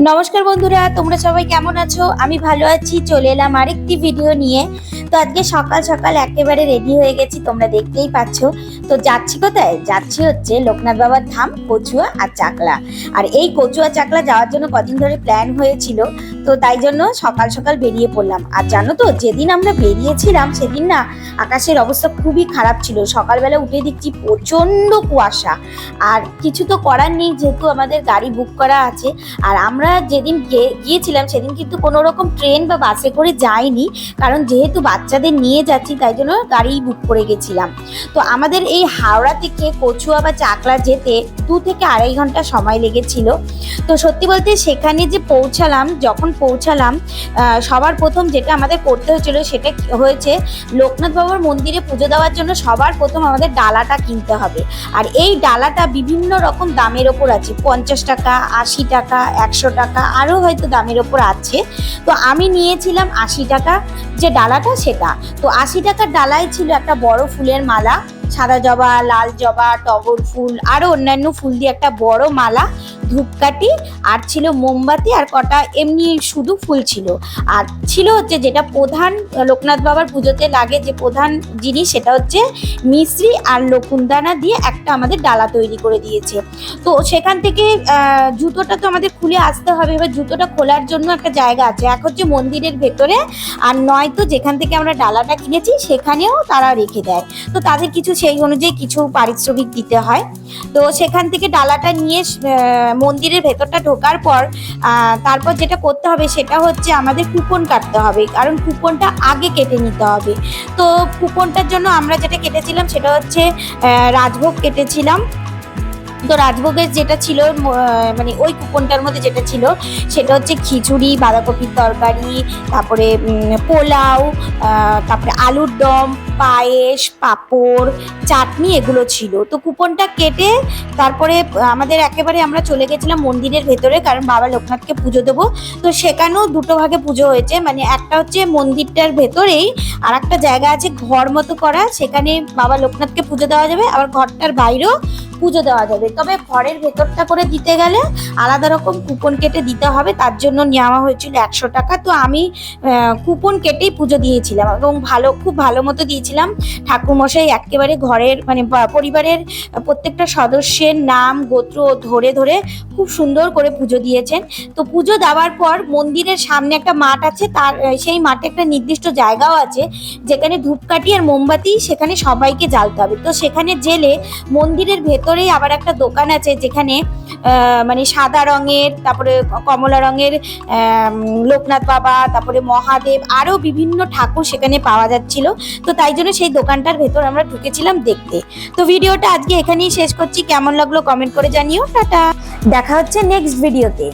নমস্কার বন্ধুরা, তোমরা সবাই কেমন আছো? আমি ভালো আছি। চলে এলাম আরেকটি ভিডিও নিয়ে। তো আজকে সকাল সকাল একেবারে রেডি হয়ে গেছি, তোমরা দেখতেই পাচ্ছ। তো যাচ্ছি কোথায়? যাচ্ছি হচ্ছে লোকনাথ বাবার ধাম, কচুয়া আর চাকলা। আর এই কচুয়া চাকলা যাওয়ার জন্য কদিন ধরে প্ল্যান হয়েছিল, তো তাই জন্য সকাল সকাল বেরিয়ে পড়লাম। আর জানো তো, যেদিন আমরা বেরিয়েছিলাম সেদিন না আকাশের অবস্থা খুবই খারাপ ছিল। সকালবেলা উঠে দেখছি প্রচন্ড কুয়াশা। আর কিছু তো করার নেই, যেহেতু আমাদের গাড়ি বুক করা আছে। আর আমরা যেদিন গিয়েছিলাম সেদিন কিন্তু কোনো রকম ট্রেন বা বাসে করে যাইনি, কারণ যেহেতু বাচ্চাদের নিয়ে যাচ্ছি তাই জন্য গাড়ি বুক করে গেছিলাম। তো আমাদের এই হাওড়া থেকে কচুয়া বা চাকলা যেতে 2 থেকে 2.5 ঘন্টা সময় লেগেছিল। তো সত্যি বলতে সেখানে যে যখন পৌঁছালাম সবার প্রথম যেটা আমাদের করতে হয়েছিল সেটা হয়েছে লোকনাথ বাবার মন্দিরে পুজো দেওয়ার জন্য সবার প্রথম আমাদের ডালাটা কিনতে হবে। আর এই ডালাটা বিভিন্ন রকম দামের ওপর আছে, 50 টাকা, 80 টাকা, 100 টাকা, আরও হয়তো দামের ওপর আছে। তো আমি নিয়েছিলাম 80 টাকা যে ডালাটা, সেটা। তো 80 টাকার ডালায় ছিল একটা বড় ফুলের মালা, সাদা জবা, লাল জবা, টগর ফুল, আরো অন্যান্য ফুল দিয়ে একটা বড় মালা, ধূপকাঠি, আর ছিল মোমবাতি, আর কটা এমনি শুধু ফুল ছিল। আর ছিল হচ্ছে যেটা প্রধান লোকনাথ বাবার পুজোতে লাগে, যে প্রধান জিনিস, সেটা হচ্ছে মিশ্রি আর লকুনদানা দিয়ে একটা আমাদের ডালা তৈরি করে দিয়েছে। তো সেখান থেকে জুতোটা তো আমাদের খুলে আসতে হবে। এবার জুতোটা খোলার জন্য একটা জায়গা আছে, এক হচ্ছে মন্দিরের ভেতরে, আর নয়তো যেখান থেকে আমরা ডালাটা কিনেছি সেখানেও তারা রেখে দেয়। তো তাদের কিছু সেই অনুযায়ী কিছু পারিশ্রমিক দিতে হয়। তো সেখান থেকে ডালাটা নিয়ে মন্দিরের ভেতরটা ঢোকার পর তারপর যেটা করতে হবে সেটা হচ্ছে আমাদের কুপন কাটতে হবে, কারণ কুপনটা আগে কেটে নিতে হবে। তো কুপনটার জন্য আমরা যেটা কেটেছিলাম সেটা হচ্ছে রাজভোগ কেটেছিলাম। তো রাজভোগের যেটা ছিল, মানে ওই কুপনটার মধ্যে যেটা ছিল সেটা হচ্ছে খিচুড়ি, বাঁধাকপির তরকারি, তারপরে পোলাও, তারপরে আলুর দম, পায়েস, পাঁপড়, চাটনি, এগুলো ছিল। তো কুপনটা কেটে তারপরে আমরা চলে গেছিলাম মন্দিরের ভেতরে, কারণ বাবা লোকনাথকে পুজো দেবো। তো সেখানেও 2 ভাগে পুজো হয়েছে, মানে একটা হচ্ছে মন্দিরটার ভেতরেই, আর একটা জায়গা আছে ঘর মতো করা, সেখানে বাবা লোকনাথকে পুজো দেওয়া যাবে, আবার ঘরটার বাইরেও পুজো দেওয়া যাবে। তবে ঘরের ভেতরটা করে দিতে গেলে আলাদা রকম কুপন কেটে দিতে হবে, তার জন্য নেওয়া হয়েছিল 100 টাকা। তো আমি কুপন কেটেই পুজো দিয়েছিলাম, এবং খুব ভালো মতো দিয়েছিলাম। ঠাকুরমশাই একেবারে ঘরের মানে পরিবারের প্রত্যেকটা সদস্যের নাম গোত্র ধরে ধরে খুব সুন্দর করে পুজো দিয়েছেন। তো পুজো দেওয়ার পর মন্দিরের সামনে একটা মাঠ আছে, সেই মাঠে একটা নির্দিষ্ট জায়গাও আছে যেখানে ধূপকাঠি আর মোমবাতি সেখানে সবাইকে জ্বালতে হবে। তো সেখানে জেলে মন্দিরের ভেতরেই আবার একটা দোকান আছে, যেখানে মানে সাদা রঙের, তারপরে কমলা রঙের লোকনাথ বাবা, তারপরে মহাদেব, আরো বিভিন্ন ঠাকুর সেখানে পাওয়া যাচ্ছিল। তো তাই জন্য সেই দোকানটার ভেতর আমরা ঢুকেছিলাম দেখতে। তো ভিডিওটা আজকে এখানেই শেষ করছি। কেমন লাগলো কমেন্ট করে জানিও। টাটা, দেখা হচ্ছে নেক্সট ভিডিওতে।